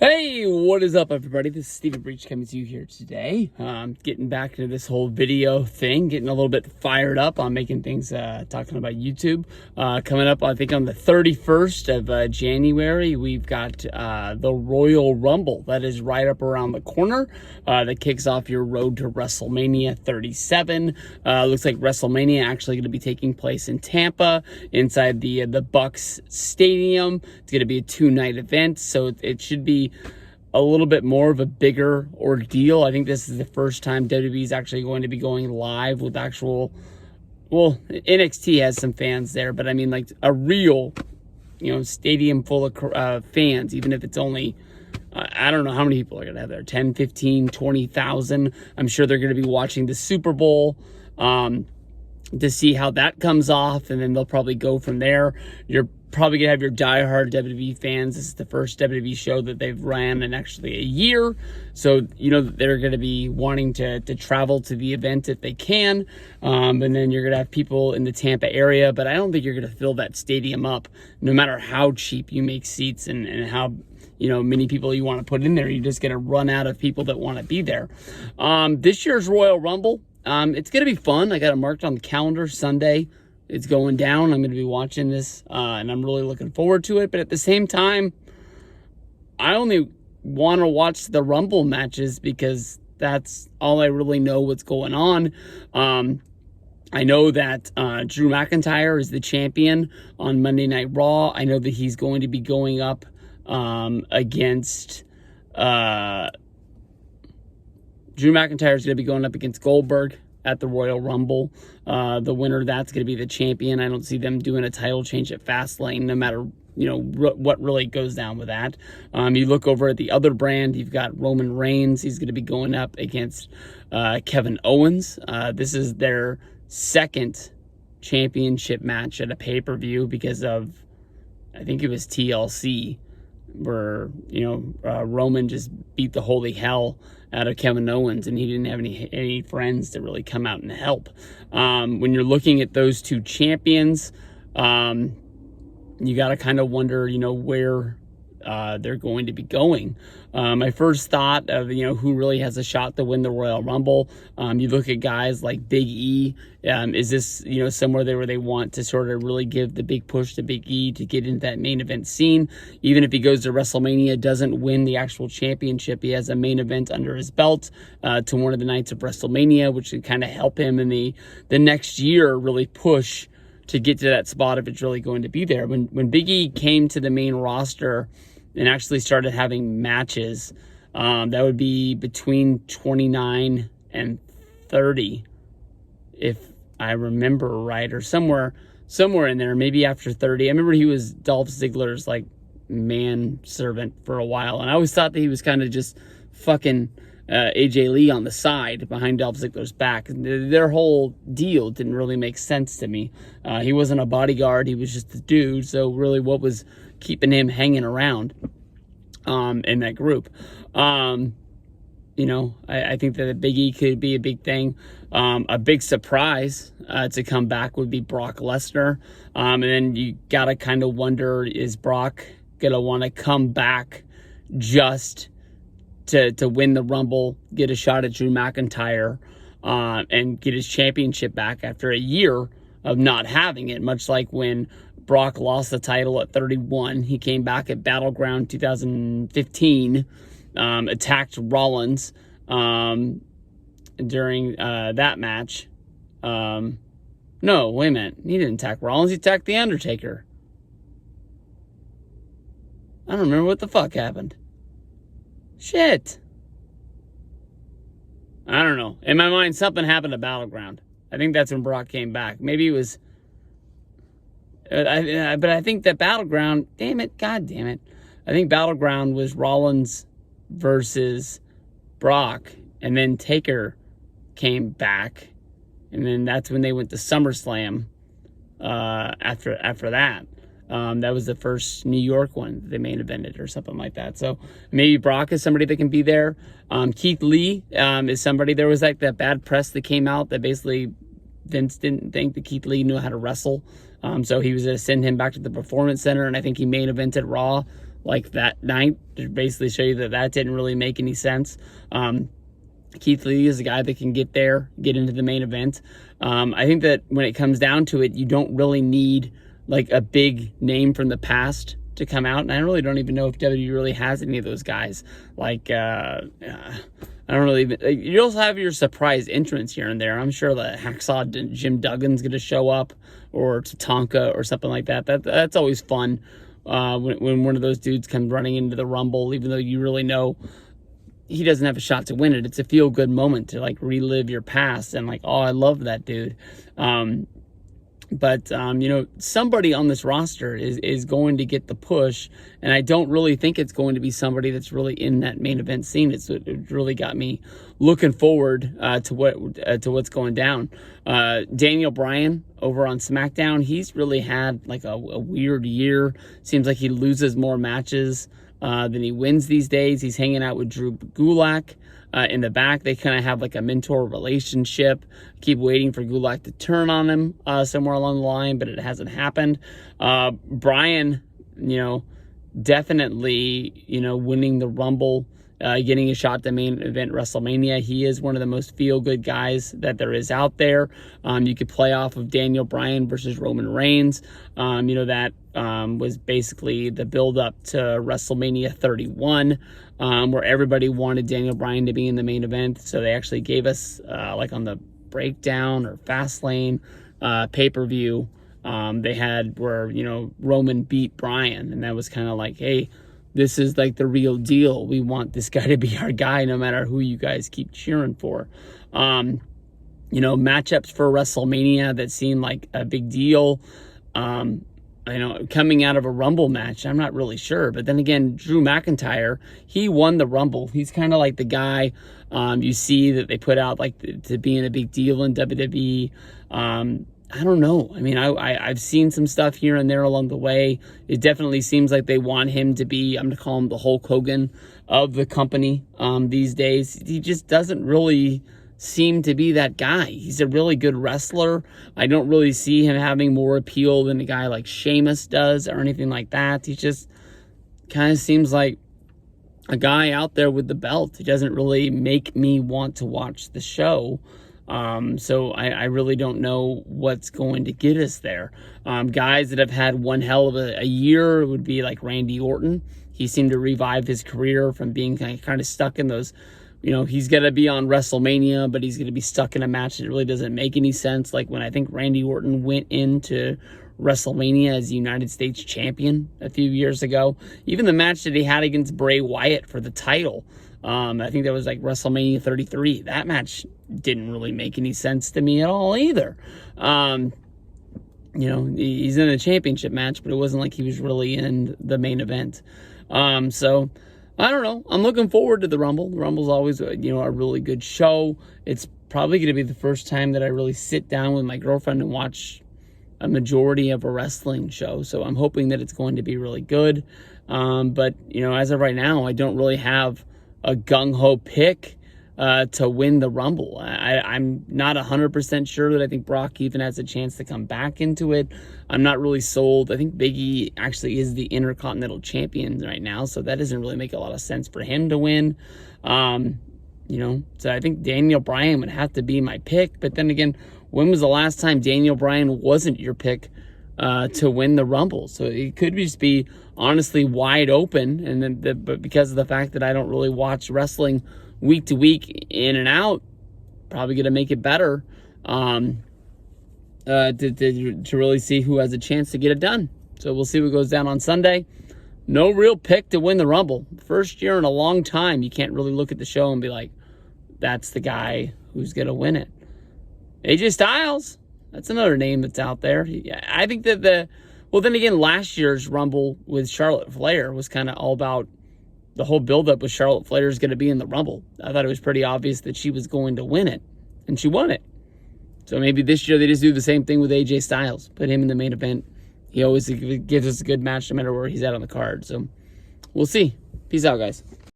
Hey, what is up, everybody? This is Stephen Breach coming to you here today. Getting back into this whole video thing, getting a little bit fired up on making things, talking about YouTube. Coming up, I think on the 31st of January, we've got the Royal Rumble. That is right up around the corner. That kicks off your road to WrestleMania 37. Looks like WrestleMania actually going to be taking place in Tampa, inside the Bucks Stadium. It's going to be a 2-night event, so it should be a little bit more of a bigger ordeal. I think this is the first time WWE is actually going to be going live with actual, well, NXT has some fans there, but I mean like a real, stadium full of fans, even if it's only, I don't know how many people are going to have there, 10, 15, 20,000. I'm sure they're going to be watching the Super Bowl to see how that comes off, and then they'll probably go from there. You're probably going to have your diehard WWE fans. This is the first WWE show that they've ran in actually a year. So, they're going to be wanting to travel to the event if they can. And then you're going to have people in the Tampa area, but I don't think you're going to fill that stadium up no matter how cheap you make seats and how many people you want to put in there. You're just going to run out of people that want to be there. This year's Royal Rumble, it's going to be fun. I got it marked on the calendar Sunday. It's going down. I'm going to be watching this, and I'm really looking forward to it. But at the same time, I only want to watch the Rumble matches because that's all I really know what's going on. I know that Drew McIntyre is the champion on Monday Night Raw. I know that he's going to be going up against... Drew McIntyre is going to be going up against Goldberg at the Royal Rumble. The winner, that's going to be the champion. I don't see them doing a title change at Fastlane, no matter what really goes down with that. You look over at the other brand, you've got Roman Reigns. He's going to be going up against Kevin Owens. This is their second championship match at a pay-per-view because of, I think it was TLC, where Roman just beat the holy hell out of Kevin Owens, and he didn't have any friends to really come out and help. When you're looking at those two champions, you got to kind of wonder, where they're going to be going. My first thought of, who really has a shot to win the Royal Rumble. You look at guys like Big E. Is this, somewhere there where they want to sort of really give the big push to Big E to get into that main event scene? Even if he goes to WrestleMania, doesn't win the actual championship, he has a main event under his belt to one of the nights of WrestleMania, which would kind of help him in the next year really push to get to that spot if it's really going to be there. When Big E came to the main roster and actually started having matches, that would be between 29 and 30, if I remember right, or somewhere in there, maybe after 30. I remember he was Dolph Ziggler's like manservant for a while, and I always thought that he was kind of just fucking AJ Lee on the side behind Dolph Ziggler's back. Their whole deal didn't really make sense to me. He wasn't a bodyguard, he was just a dude, so really what was keeping him hanging around in that group? I think that a Big E could be a big thing. A big surprise to come back would be Brock Lesnar. And then you got to kind of wonder, is Brock going to want to come back just to win the Rumble, get a shot at Drew McIntyre, and get his championship back after a year of not having it, much like when Brock lost the title at 31. He came back at Battleground 2015, attacked Rollins during that match. No, wait a minute. He didn't attack Rollins. He attacked The Undertaker. I don't remember what the fuck happened. Shit. I don't know. In my mind, something happened at Battleground. I think that's when Brock came back. Maybe it was... but I think that Battleground... God damn it. I think Battleground was Rollins versus Brock, and then Taker came back, and then that's when they went to SummerSlam after that. That was the first New York one they main evented or something like that. So maybe Brock is somebody that can be there. Keith Lee is somebody. There was like that bad press that came out that basically Vince didn't think that Keith Lee knew how to wrestle. So he was going to send him back to the Performance Center, and I think he main evented Raw like that night to basically show you that that didn't really make any sense. Keith Lee is a guy that can get there, get into the main event. I think that when it comes down to it, you don't really need like a big name from the past to come out, and I really don't even know if WWE really has any of those guys. Like, I don't really. You also have your surprise entrants here and there. I'm sure that Hacksaw Jim Duggan's going to show up, or Tatanka or something like that. That's always fun when one of those dudes comes running into the Rumble, even though you really know he doesn't have a shot to win it. It's a feel-good moment to like relive your past and like, oh, I love that dude. But somebody on this roster is going to get the push, and I don't really think it's going to be somebody that's really in that main event scene. It really got me looking forward to what's going down. Daniel Bryan over on SmackDown, he's really had like a weird year. Seems like he loses more matches than he wins these days. He's hanging out with Drew Gulak in the back. They kind of have like a mentor relationship. Keep waiting for Gulak to turn on him somewhere along the line, but it hasn't happened. Bryan, definitely, winning the Rumble, getting a shot to main event WrestleMania. He is one of the most feel-good guys that there is out there. You could play off of Daniel Bryan versus Roman Reigns. That was basically the build-up to WrestleMania 31, where everybody wanted Daniel Bryan to be in the main event. So they actually gave us, like on the Breakdown or Fastlane pay-per-view, they had where, Roman beat Bryan. And that was kind of like, hey, this is like the real deal. We want this guy to be our guy no matter who you guys keep cheering for. Matchups for WrestleMania that seem like a big deal. Coming out of a Rumble match, I'm not really sure. But then again, Drew McIntyre, he won the Rumble. He's kind of like the guy you see that they put out like to being a big deal in WWE. I don't know. I mean, I've seen some stuff here and there along the way. It definitely seems like they want him to be, I'm going to call him the Hulk Hogan of the company these days. He just doesn't really seem to be that guy. He's a really good wrestler. I don't really see him having more appeal than a guy like Sheamus does or anything like that. He just kind of seems like a guy out there with the belt. He doesn't really make me want to watch the show. So I really don't know what's going to get us there. Guys that have had one hell of a year would be like Randy Orton. He seemed to revive his career from being kind of stuck in those, he's going to be on WrestleMania, but he's going to be stuck in a match that really doesn't make any sense. Like when I think Randy Orton went into WrestleMania as United States champion a few years ago, even the match that he had against Bray Wyatt for the title, I think that was like WrestleMania 33. That match didn't really make any sense to me at all either. He's in a championship match, but it wasn't like he was really in the main event. So I don't know. I'm looking forward to the Rumble. The Rumble's always, a really good show. It's probably going to be the first time that I really sit down with my girlfriend and watch a majority of a wrestling show. So I'm hoping that it's going to be really good. But as of right now, I don't really have a gung-ho pick to win the Rumble. I'm not 100% sure that I think Brock even has a chance to come back into it. I'm not really sold. I think Big E actually is the Intercontinental Champion right now, so that doesn't really make a lot of sense for him to win. So I think Daniel Bryan would have to be my pick. But then again, when was the last time Daniel Bryan wasn't your pick to win the Rumble? So it could just be honestly wide open, and then but because of the fact that I don't really watch wrestling week to week in and out, probably going to make it better to really see who has a chance to get it done. So we'll see what goes down on Sunday. No real pick to win the Rumble. First year in a long time, you can't really look at the show and be like, that's the guy who's going to win it. AJ Styles, that's another name that's out there. I think that then again, last year's Rumble with Charlotte Flair was kind of all about the whole buildup with Charlotte Flair is going to be in the Rumble. I thought it was pretty obvious that she was going to win it, and she won it. So maybe this year they just do the same thing with AJ Styles. Put him in the main event. He always gives us a good match no matter where he's at on the card. So we'll see. Peace out, guys.